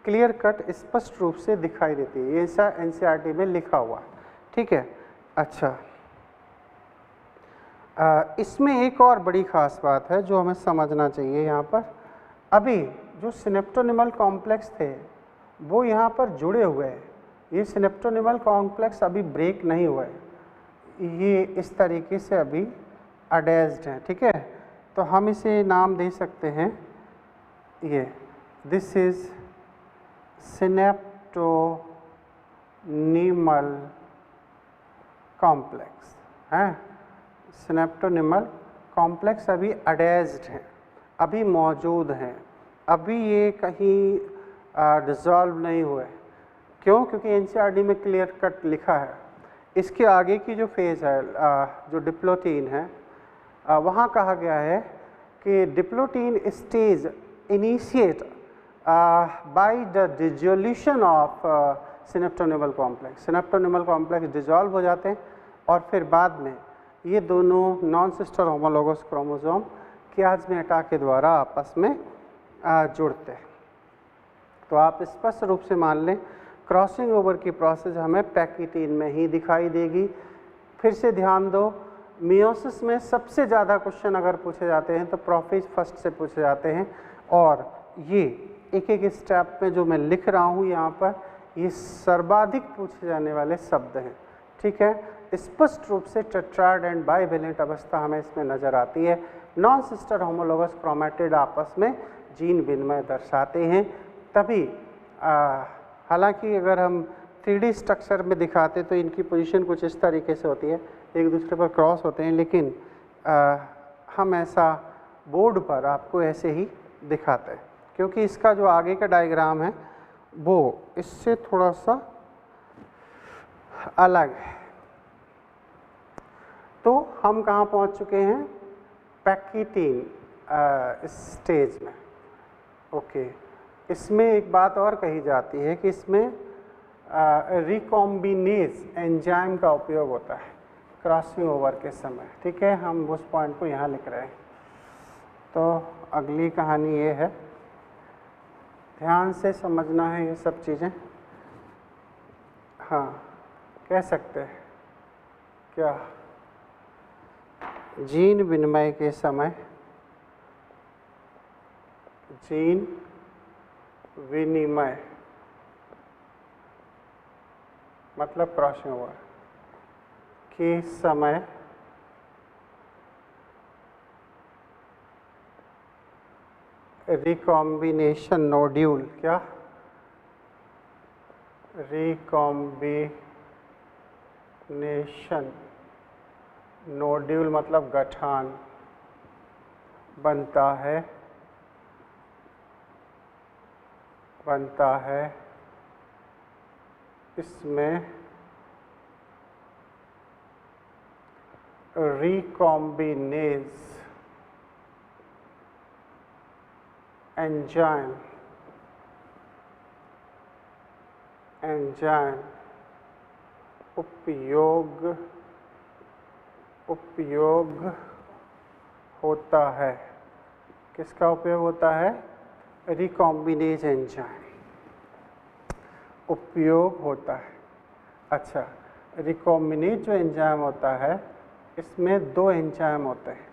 क्लियर कट स्पष्ट रूप से दिखाई देती है, ये ऐसा एनसीईआरटी में लिखा हुआ है, ठीक है। अच्छा, इसमें एक और बड़ी ख़ास बात है जो हमें समझना चाहिए यहाँ पर। अभी जो सिनेप्टोनिमल कॉम्प्लेक्स थे वो यहाँ पर जुड़े हुए हैं, ये सिनेप्टोनिमल कॉम्प्लेक्स अभी ब्रेक नहीं हुआ है, ये इस तरीके से अभी अटैच्ड हैं, ठीक है। तो हम इसे नाम दे सकते हैं, ये दिस इज सिनेप्टोनिमल कॉम्प्लेक्स हैं, सिनेप्टोनिमल कॉम्प्लेक्स अभी अटैच्ड हैं, अभी मौजूद हैं, अभी ये कहीं डिज़ोल्व नहीं हुए। क्यों? क्योंकि एनसीईआरटी में क्लियर कट लिखा है। इसके आगे की जो फेज़ है, जो डिप्लोटीन है, वहाँ कहा गया है कि diplotene stage initiate by the dissolution of synaptonemal complex. Synaptonemal complex dissolve हो जाते हैं और फिर बाद में ये दोनों नॉन सिस्टर होमोलोगस क्रोमोसोम कियाज़मेटा के द्वारा आपस में जुड़ते हैं। तो आप स्पष्ट रूप से मान लें क्रॉसिंग ओवर की प्रोसेस हमें पैकिटीन में ही दिखाई देगी। फिर से ध्यान दो, मियोसिस में सबसे ज़्यादा क्वेश्चन अगर पूछे जाते हैं तो प्रोफेज फर्स्ट से पूछे जाते हैं, और ये एक एक स्टेप में जो मैं लिख रहा हूँ यहाँ पर, ये सर्वाधिक पूछे जाने वाले शब्द हैं, ठीक है। स्पष्ट रूप से टेट्राड एंड बाइवेलेंट अवस्था हमें इसमें नज़र आती है। नॉन सिस्टर होमोलोगस क्रोमैटिड आपस में जीन विनिमय दर्शाते हैं, तभी हालांकि अगर हम 3D स्ट्रक्चर में दिखाते तो इनकी पोजीशन कुछ इस तरीके से होती है, एक दूसरे पर क्रॉस होते हैं, लेकिन हम ऐसा बोर्ड पर आपको ऐसे ही दिखाते हैं क्योंकि इसका जो आगे का डायग्राम है वो इससे थोड़ा सा अलग है। तो हम कहाँ पहुँच चुके हैं? पैकिटीन स्टेज में। ओके, इसमें एक बात और कही जाती है कि इसमें रिकॉम्बिनेज एंजाइम का उपयोग होता है क्रॉसिंग ओवर के समय, ठीक है। हम उस पॉइंट को यहाँ लिख रहे हैं। तो अगली कहानी ये है, ध्यान से समझना है ये सब चीज़ें। हाँ, कह सकते हैं क्या जीन विनिमय के समय, जीन विनिमय मतलब क्रॉसिंग ओवर के समय रिकॉम्बिनेशन नोड्यूल, क्या रिकॉम्बिनेशन नोड्यूल मतलब गठान बनता है इसमें रिकॉम्बिनेज एंजाइम उपयोग होता है। किसका उपयोग होता है? रिकॉम्बिनेज एंजाइम उपयोग होता है। अच्छा, रिकॉम्बिनेज जो एंजाइम होता है इसमें दो एंजाइम होते हैं,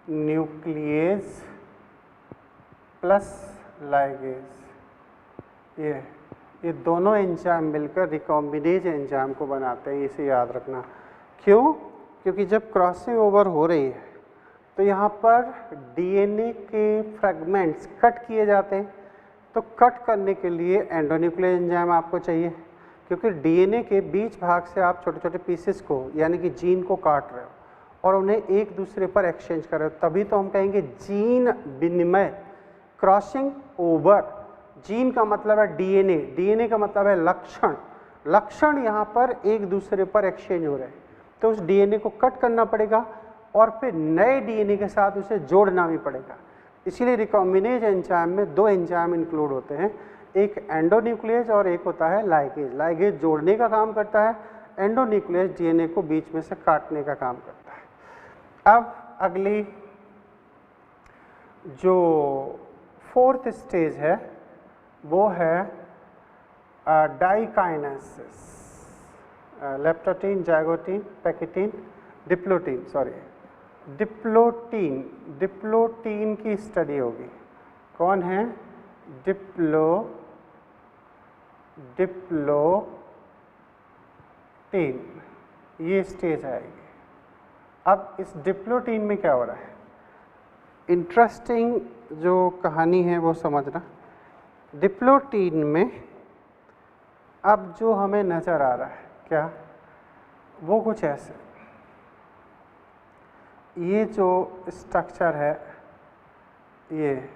न्यूक्लियेज प्लस लाइगेज, ये दोनों एंजाइम मिलकर रिकॉम्बिनेज एंजाइम को बनाते हैं, इसे याद रखना। क्यों? क्योंकि जब क्रॉसिंग ओवर हो रही है तो यहाँ पर डीएनए के फ्रेगमेंट्स कट किए जाते हैं, तो कट करने के लिए एंडोन्यूक्लियर एंजाइम आपको चाहिए, क्योंकि डीएनए के बीच भाग से आप छोटे छोटे पीसेस को यानी कि जीन को काट रहे हो और उन्हें एक दूसरे पर एक्सचेंज कर रहे हो, तभी तो हम कहेंगे जीन विनिमय, क्रॉसिंग ओवर। जीन का मतलब है डीएनए, डीएनए का मतलब है लक्षण, लक्षण यहाँ पर एक दूसरे पर एक्सचेंज हो रहे हैं, तो उस डीएनए को कट करना पड़ेगा और फिर नए डीएनए के साथ उसे जोड़ना भी पड़ेगा। इसीलिए रिकॉम्बिनेज एंजाइम में दो एंजाइम इंक्लूड होते हैं, एक एंडोन्यूक्लियस और एक होता है लाइगेज। लाइगेज जोड़ने का काम करता है, एंडोन्यूक्लियस डीएनए को बीच में से काटने का काम करता है। अब अगली जो फोर्थ स्टेज है वो है diakinesis, leptotene, zygotene, pachytene, diplotene, diplotene की स्टडी होगी। कौन है? डिप्लोटीन, ये स्टेज आएगी। अब इस डिप्लोटीन में क्या हो रहा है? इंटरेस्टिंग जो कहानी है वो समझना। डिप्लोटीन में अब जो हमें नज़र आ रहा है क्या, वो कुछ ऐसे, ये जो स्ट्रक्चर है ये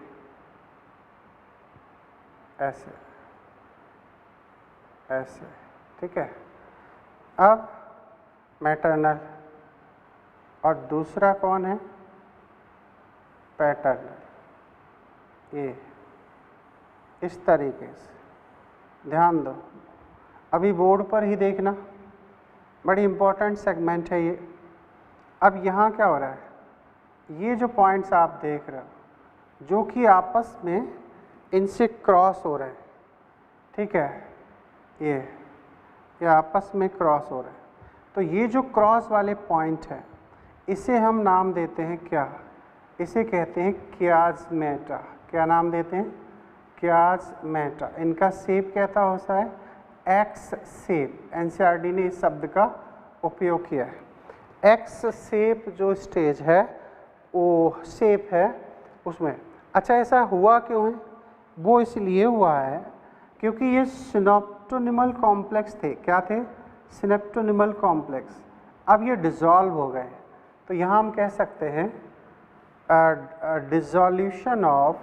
ऐसे ऐसे, ठीक है। अब मैटरनल और दूसरा कौन है? पैटर्नल, ये इस तरीके से। ध्यान दो, अभी बोर्ड पर ही देखना, बड़ी इम्पोर्टेंट सेगमेंट है ये। अब यहाँ क्या हो रहा है? ये जो पॉइंट्स आप देख रहे हो जो कि आपस में इनसे क्रॉस हो रहे हैं, ठीक है, ये आपस में क्रॉस हो रहे हैं, तो ये जो क्रॉस वाले पॉइंट है इसे हम नाम देते हैं क्या? इसे कहते हैं क्याज़मेटा। क्या नाम देते हैं? क्याज़मेटा। इनका शेप कैसा होता है? X shape. एनसीईआरटी ने इस शब्द का उपयोग किया है। एक्स शेप जो स्टेज है वो शेप है उसमें। अच्छा, ऐसा हुआ क्यों है? वो इसलिए हुआ है क्योंकि ये सिनेप्टोनिमल कॉम्प्लेक्स थे। क्या थे? Synaptonemal complex. अब ये डिसॉल्व हो गए, तो यहाँ हम कह सकते हैं डिसॉल्यूशन ऑफ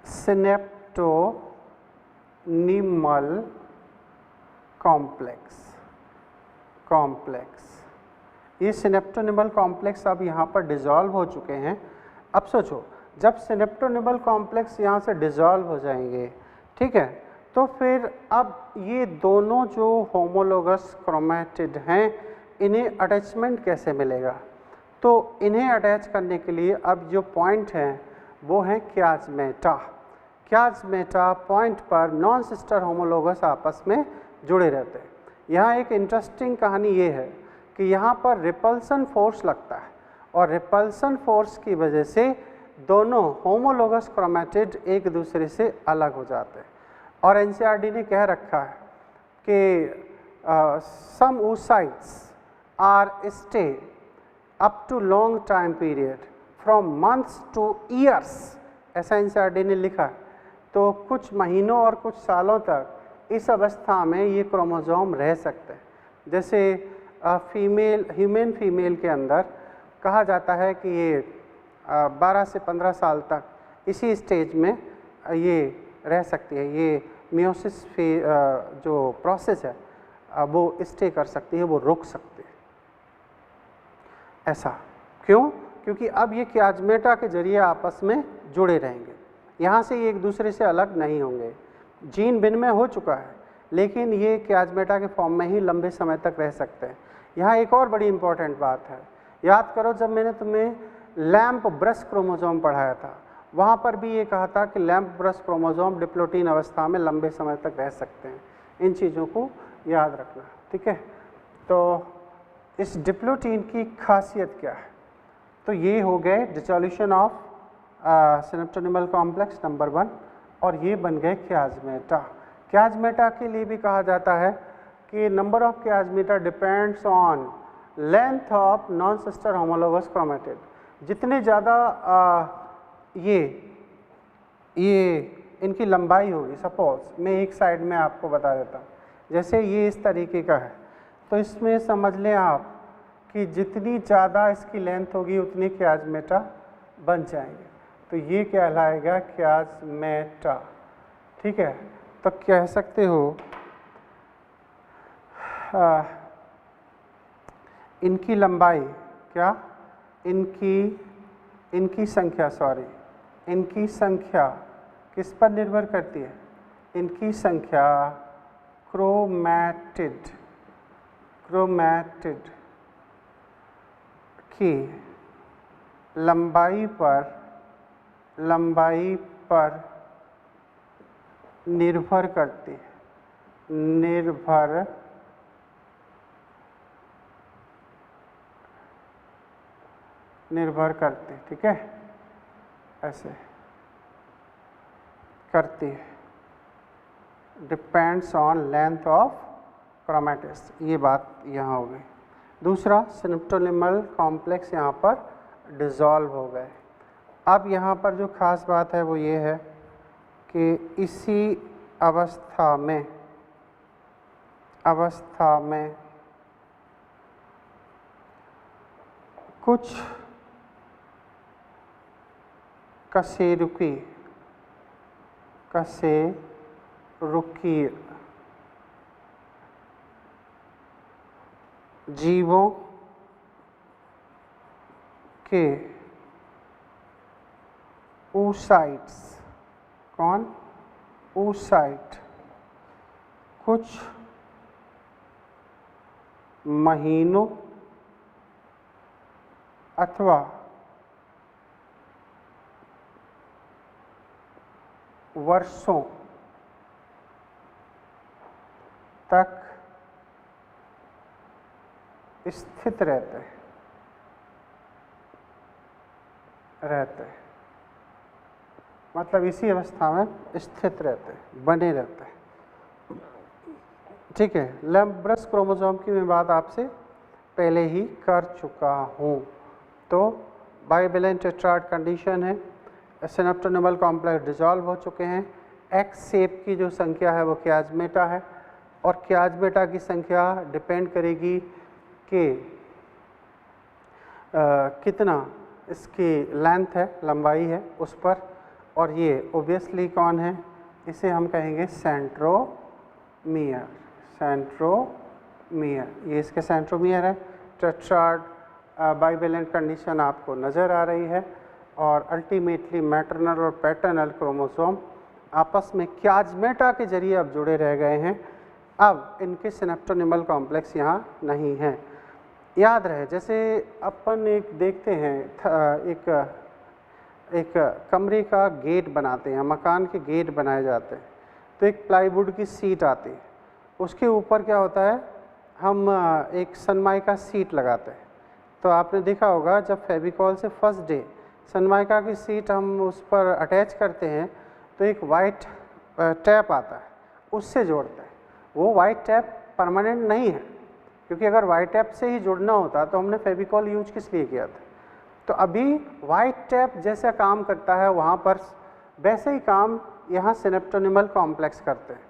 सिनेप्टोनिमल कॉम्प्लेक्स। ये सिनेप्टोनिमल कॉम्प्लेक्स अब यहाँ पर डिसॉल्व हो चुके हैं। अब सोचो, जब सिनेप्टोनिमल कॉम्प्लेक्स यहाँ से डिसॉल्व हो जाएंगे, ठीक है, तो फिर अब ये दोनों जो होमोलोगस क्रोमैटिड हैं इन्हें अटैचमेंट कैसे मिलेगा? तो इन्हें अटैच करने के लिए अब जो पॉइंट हैं वो हैं क्याज़मेटा। क्याज़मेटा पॉइंट पर नॉन सिस्टर होमोलोगस आपस में जुड़े रहते हैं। यहाँ एक इंटरेस्टिंग कहानी ये है कि यहाँ पर रिपल्सन फोर्स लगता है और रिपल्सन फोर्स की वजह से दोनों होमोलोगस क्रोमैटिड एक दूसरे से अलग हो जाते हैं। और एनसीईआरटी ने कह रखा है कि some oocytes are stay up to long time period from months to years, ऐसा एनसीईआरटी ने लिखा है। तो कुछ महीनों और कुछ सालों तक इस अवस्था में ये क्रोमोसोम रह सकते हैं। जैसे ह्यूमन फीमेल के अंदर कहा जाता है कि ये 12 से 15 साल तक इसी स्टेज में ये रह सकती है। ये मियोसिस जो प्रोसेस है वो स्टे कर सकती है, वो रुक सकती है। ऐसा क्यों? क्योंकि अब ये क्याज़मेटा के जरिए आपस में जुड़े रहेंगे, यहाँ से ये एक दूसरे से अलग नहीं होंगे। जीन विनिमय हो चुका है लेकिन ये क्याज़मेटा के फॉर्म में ही लंबे समय तक रह सकते हैं। यहाँ एक और बड़ी इंपॉर्टेंट बात है, याद करो जब मैंने तुम्हें लैम्प ब्रश क्रोमोसोम पढ़ाया था, वहाँ पर भी ये कहा था कि लैम्प ब्रश क्रोमोसोम डिप्लोटीन अवस्था में लंबे समय तक रह सकते हैं। इन चीज़ों को याद रखना, ठीक है। तो इस डिप्लोटीन की खासियत क्या है? तो ये हो गए dissolution of synaptonemal complex number 1, और ये बन गए क्याजमेटा। क्याजमेटा के लिए भी कहा जाता है कि number of chiasmata depends on length of non sister homologous chromatid. जितने ज़्यादा ये इनकी लंबाई होगी, सपोज मैं एक साइड में आपको बता देता हूँ, जैसे ये इस तरीके का है, तो इसमें समझ लें आप कि जितनी ज़्यादा इसकी लेंथ होगी उतनी क्याजमेटा बन जाएंगे, तो ये कहलाएगा क्याजमेटा। ठीक है, तो कह सकते हो इनकी लंबाई क्या, इनकी संख्या किस पर निर्भर करती है? इनकी संख्या क्रोमैटिड की लंबाई पर निर्भर करती है, निर्भर करती, ठीक है, ऐसे करती है, depends on length of chromatids. ये बात यहाँ हो गई। दूसरा, सिनेप्टोनिमल कॉम्प्लेक्स यहाँ पर डिसॉल्व हो गए। अब यहाँ पर जो खास बात है वो ये है कि इसी अवस्था में कुछ कशेरुकी जीवों के oocytes, oocyte कुछ महीनों अथवा वर्षों तक स्थित रहते हैं, मतलब इसी अवस्था में स्थित रहते हैं, बने रहते हैं। ठीक है, लैम्ब्रस क्रोमोसोम की मैं बात आपसे पहले ही कर चुका हूँ। तो बाइवेलेंट टेट्राड कंडीशन है, सिनेप्टोनिमल कॉम्प्लेक्स डिसॉल्व हो चुके हैं, एक्स शेप की जो संख्या है वो क्याजमेटा है, और क्याजमेटा की संख्या डिपेंड करेगी कि कितना इसकी लेंथ है, लंबाई है उस पर, और ये ओब्वियसली कौन है, इसे हम कहेंगे सेंट्रोमियर। ये इसके सेंट्रोमियर है। टेट्राड बाइवेलेंट कंडीशन आपको नज़र आ रही है, और अल्टीमेटली मैटरनल और पैटर्नल क्रोमोसोम आपस में क्याजमेटा के जरिए अब जुड़े रह गए हैं। अब इनके सिनेप्टोनिमल कॉम्प्लेक्स यहाँ नहीं है। याद रहे, जैसे अपन एक देखते हैं, एक कमरे का गेट बनाते हैं, मकान के गेट बनाए जाते हैं, तो एक प्लाईवुड की सीट आती है, उसके ऊपर क्या होता है, हम एक सनमाइका सीट लगाते हैं। तो आपने देखा होगा जब फेविकॉल से फर्स्ट डे सनमाइका की सीट हम उस पर अटैच करते हैं तो एक वाइट टैप आता है, उससे जोड़ते हैं। वो वाइट टैप परमानेंट नहीं है, क्योंकि अगर वाइट टैप से ही जुड़ना होता तो हमने फेविकॉल यूज किस लिए किया था। तो अभी वाइट टैप जैसा काम करता है वहाँ पर, वैसे ही काम यहाँ सिनेप्टोनिमल कॉम्प्लेक्स करते हैं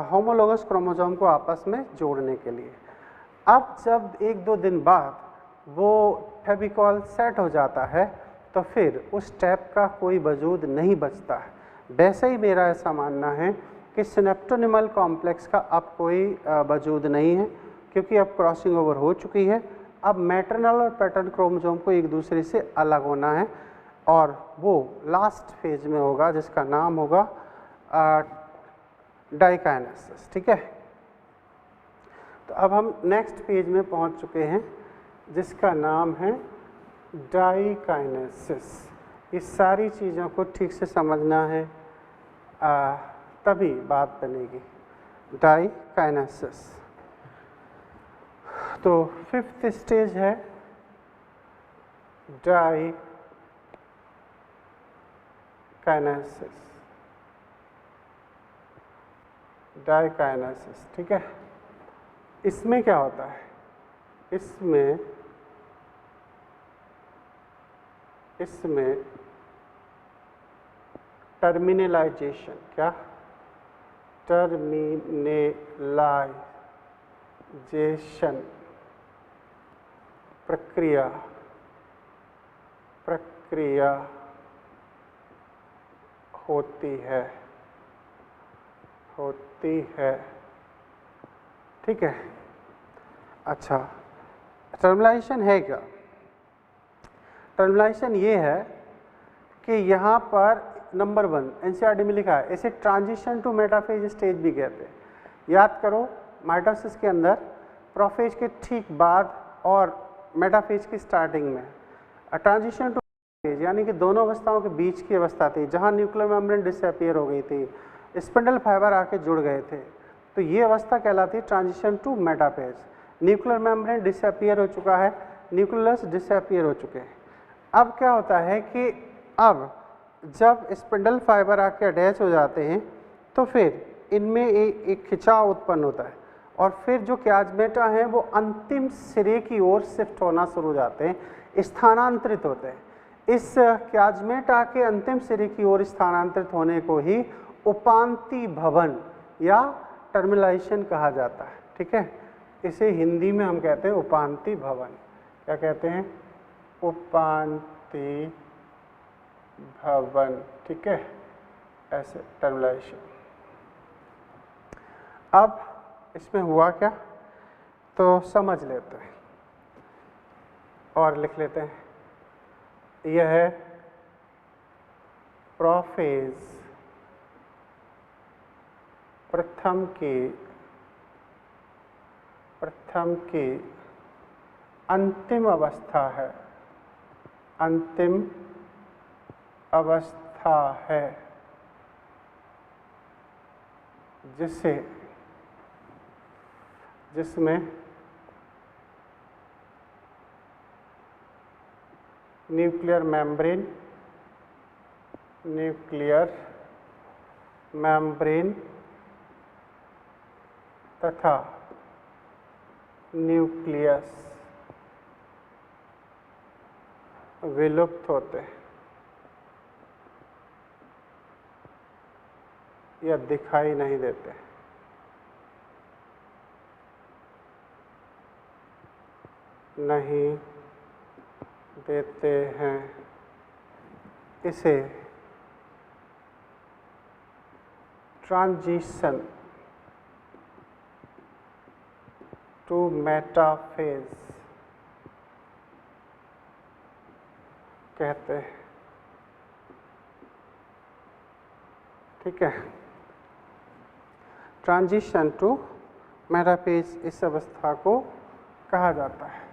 होमोलोगस क्रोमोसोम को आपस में जोड़ने के लिए। अब जब एक दो दिन बाद वो फेविकॉल सेट हो जाता है तो फिर उस टैप का कोई वजूद नहीं बचता है। वैसे ही मेरा ऐसा मानना है कि सिनेप्टोनिमल कॉम्प्लेक्स का अब कोई वजूद नहीं है, क्योंकि अब क्रॉसिंग ओवर हो चुकी है। अब मैटरनल और पैटर्न क्रोमोसोम को एक दूसरे से अलग होना है, और वो लास्ट फेज में होगा जिसका नाम होगा डाइकाइनेसिस। ठीक है, तो अब हम नेक्स्ट पेज में पहुंच चुके हैं जिसका नाम है डाइकाइनेसिस। इस सारी चीज़ों को ठीक से समझना है, तभी बात बनेगी। डाइकाइनेसिस तो फिफ्थ स्टेज है डाई काइनेसिस, डाइकाइनेसिस, ठीक है। इसमें क्या होता है, इसमें टर्मिनलाइजेशन, क्या टर्मिनलाइजेशन प्रक्रिया होती है, ठीक है। अच्छा, टर्मिनलाइजेशन है क्या? टर्मिनलाइजेशन ये है कि यहाँ पर नंबर 1 एनसीईआरटी में लिखा है, इसे ट्रांजिशन टू मेटाफेज स्टेज भी कहते हैं। याद करो, माइटोसिस के अंदर प्रोफेज के ठीक बाद और मेटाफेज की स्टार्टिंग में ट्रांजिशन टू फेज, यानी कि दोनों अवस्थाओं के बीच की अवस्था थी जहाँ न्यूक्लियर मेम्ब्रेन डिसअपीयर हो गई थी, स्पिंडल फाइबर आके जुड़ गए थे, तो ये अवस्था कहलाती है transition to metaphase. Nuclear membrane disappear हो चुका है, न्यूक्लियस डिसअपीयर हो चुके हैं। अब क्या होता है कि अब जब स्पिंडल फाइबर आके अटैच हो जाते हैं तो फिर इनमें एक खिंचाव उत्पन्न होता है और फिर जो क्याजमेटा हैं वो अंतिम सिरे की ओर शिफ्ट होना शुरू हो जाते हैं, स्थानांतरित होते हैं। इस क्याजमेटा के अंतिम सिरे की ओर स्थानांतरित होने को ही उपांति भवन या टर्मिनलाइजेशन कहा जाता है, ठीक है। इसे हिंदी में हम कहते हैं उपांति भवन। क्या कहते हैं? उपांति भवन, ठीक है, ऐसे टर्मिनलाइजेशन। अब इसमें हुआ क्या, तो समझ लेते हैं और लिख लेते हैं। यह है प्रोफेज प्रथम की अंतिम अवस्था है, अंतिम अवस्था है जिसमें न्यूक्लियर मेम्ब्रेन तथा न्यूक्लियस विलुप्त होते हैं या दिखाई नहीं देते, हैं। इसे ट्रांजिशन टू मेटाफेज कहते हैं, ठीक है। ट्रांजिशन टू मेटाफेज इस अवस्था को कहा जाता है।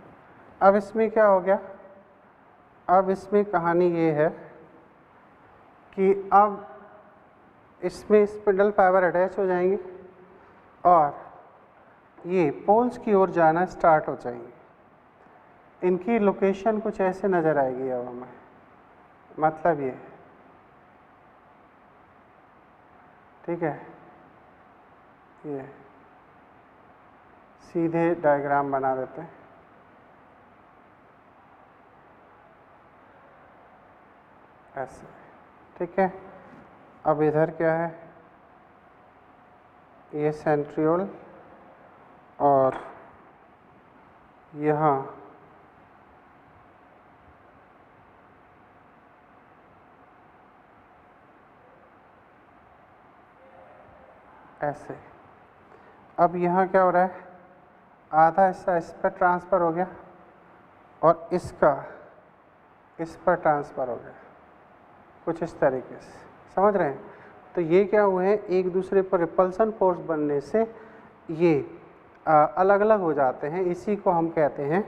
अब इसमें क्या हो गया, अब इसमें कहानी ये है कि अब इसमें स्पिंडल फाइबर अटैच हो जाएंगे और ये पोल्स की ओर जाना स्टार्ट हो जाएंगे। इनकी लोकेशन कुछ ऐसे नज़र आएगी अब हमें, मतलब ये, ठीक है। ये सीधे डायग्राम बना देते हैं। ऐसे, ठीक है। अब इधर क्या है, ये सेंट्रियोल और यहाँ ऐसे। अब यहाँ क्या हो रहा है, आधा हिस्सा इस पर ट्रांसफ़र हो गया और इसका इस पर ट्रांसफ़र हो गया, कुछ इस तरीके से, समझ रहे हैं। तो ये क्या हुए हैं, एक दूसरे पर रिपल्सन फोर्स बनने से ये अलग अलग हो जाते हैं। इसी को हम कहते हैं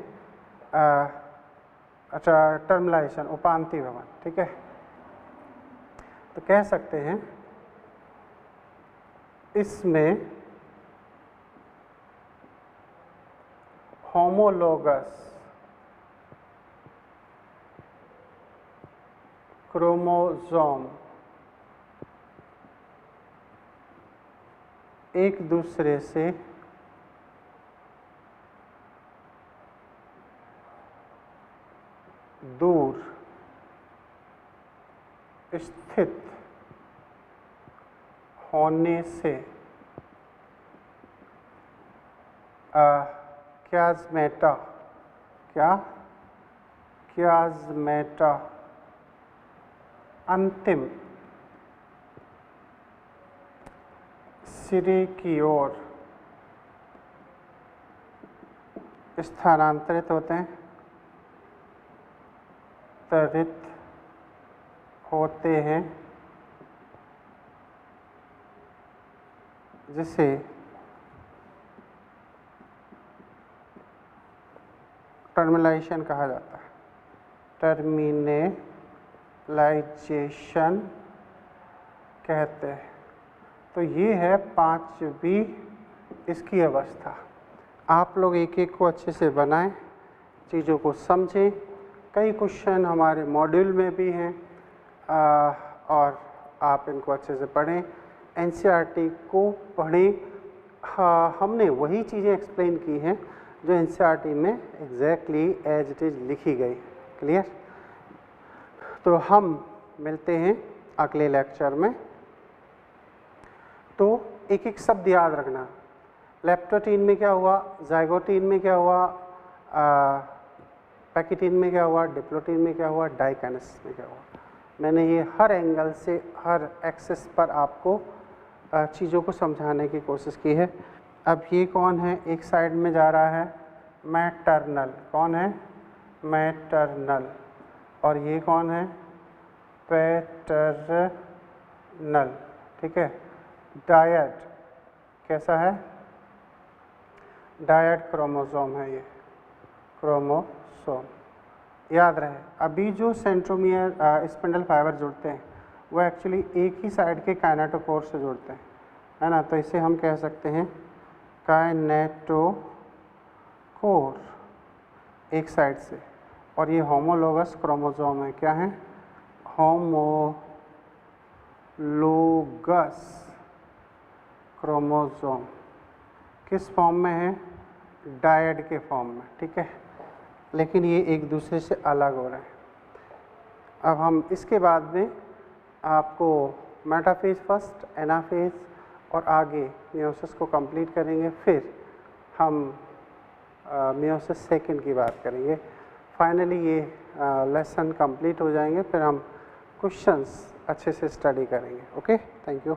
टर्मिनलाइजेशन, उपांति भवन, ठीक है। तो कह सकते हैं इसमें होमोलोगस क्रोमोसोम एक दूसरे से दूर स्थित होने से क्याज़मेटा अंतिम सिरे की ओर स्थानांतरित होते हैं, त्वरित होते हैं, जिसे टर्मिनेशन कहा जाता है, टर्मिनेलाइजेशन कहते हैं। तो ये है पांचवी इसकी अवस्था। आप लोग एक एक को अच्छे से बनाएं, चीज़ों को समझें। कई क्वेश्चन हमारे मॉड्यूल में भी हैं और आप इनको अच्छे से पढ़ें, एनसीईआरटी को पढ़ें। हमने वही चीज़ें एक्सप्लेन की हैं जो एनसीईआरटी में एग्जैक्टली एज इट इज़ लिखी गई। क्लियर? तो हम मिलते हैं अगले लेक्चर में। तो एक एक शब्द याद रखना। लेप्टोटीन में क्या हुआ, जाइगोटीन में क्या हुआ, पैकिटीन में क्या हुआ, डिप्लोटीन में क्या हुआ, डाइकाइनेसिस में क्या हुआ। मैंने ये हर एंगल से, हर एक्सिस पर आपको चीज़ों को समझाने की कोशिश की है। अब ये कौन है, एक साइड में जा रहा है, मैटरनल। कौन है? मैटरनल। और ये कौन है? पैटर्नल। ठीक है। डायड कैसा है? डायड क्रोमोसोम है ये, क्रोमोसोम। याद रहे, अभी जो सेंट्रोमियर स्पिंडल फाइबर जुड़ते हैं वो एक्चुअली एक ही साइड के काइनेटोकोर से जुड़ते हैं, है ना। तो इसे हम कह सकते हैं काइनेटोकोर, एक साइड से। और ये होमोलोगस क्रोमोसोम है। क्या है? Homologous chromosome. किस फॉर्म में है? डायड के फॉर्म में। ठीक है, लेकिन ये एक दूसरे से अलग हो रहे हैं। अब हम इसके बाद में आपको मेटाफेज फर्स्ट, एनाफेज और आगे मियोसिस को कंप्लीट करेंगे। फिर हम मियोसिस सेकंड की बात करेंगे। फाइनली ये लेसन कंप्लीट हो जाएंगे, फिर हम क्वेश्चंस अच्छे से स्टडी करेंगे। Okay, thank you.